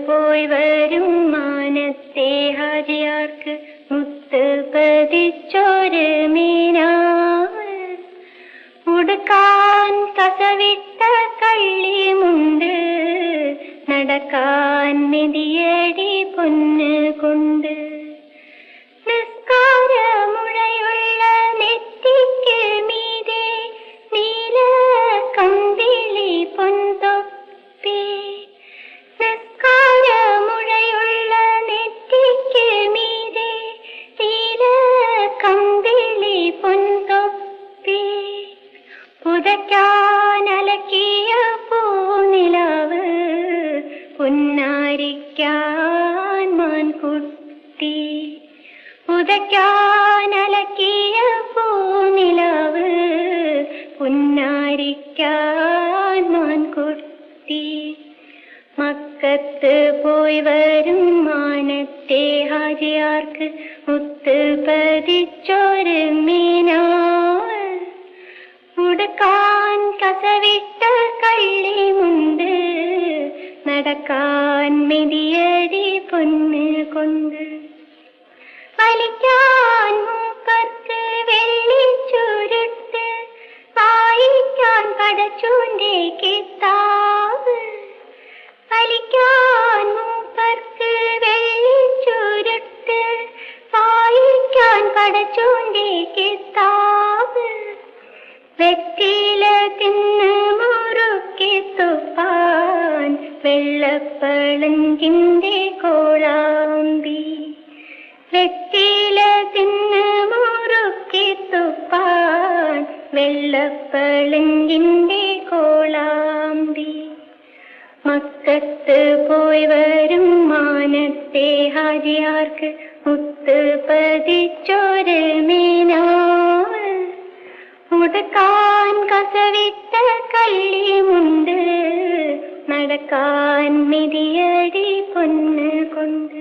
പോയി വരും മാനത്തെ ഹാജിയാർക്ക് മുത്ത് പതിച്ചൊരു മീനാർ. ഉടുക്കാൻ കസവിട്ട കള്ളിമുണ്ട്, നടക്കാൻ മെതിയടി പൊന്ന് കൊണ്ട്. നിസ്കാരമുഴയുള്ള നെറ്റിക്ക് മീതെ നീല കമ്പിളി പൊൻതൊപ്പി. നിസ്കാരമുഴയുള്ള നെറ്റിക്ക് മീതെ നീല കമ്പിളി പൊൻതൊപ്പി. പുതയ്ക്കാൻ അലക്കിയ പൂനിലാവ്, പുന്നാരിക്കാൻ മാൻകുട്ടി. പുതയ്ക്കാൻ അലക്കിയ പൂനിലാവ്, പുന്നാരിക്കാൻ മാൻകുട്ടി. മക്കത്ത് പോയി വരും മാനത്തെ ഹാജിയാർക്ക് മുത്ത് പതിച്ചൊരു മീനാർ. ഉടുക്കാൻ കസവിട്ട കള്ളിമുണ്ട്, നടക്കാൻ മെതിയടി പൊന്ന് കൊണ്ട്. വലിക്കാൻ മൂപ്പർക്ക് വെള്ളിച്ചുരുട്ട്, വായിക്കാൻ പടച്ചൂന്റെ കിതാബ്. വലിക്കാൻ മൂപ്പർക്ക് വെള്ളിച്ചുരുട്ട്, വായിക്കാൻ പടച്ചൂന്റെ കിതാബ്. വെറ്റില തിന്ന് മുറുക്കി തുപ്പാൻ വെള്ളപ്പളങ്കിന്റെ കോളാമ്പി. വെറ്റില തിന്ന് മുറുക്കി തുപ്പാൻ വെള്ളപ്പളങ്കിന്റെ കോളാമ്പി. മക്കത്ത് പോയി വരും മാനത്തെ ഹാജിയാർക്ക് മുത്ത് പതിച്ചൊരു മീനാർ. ഉടുക്കാൻ കസവിട്ട കള്ളിമുണ്ട്, നടക്കാൻ മെതിയടി പൊന്ന് കൊണ്ട്.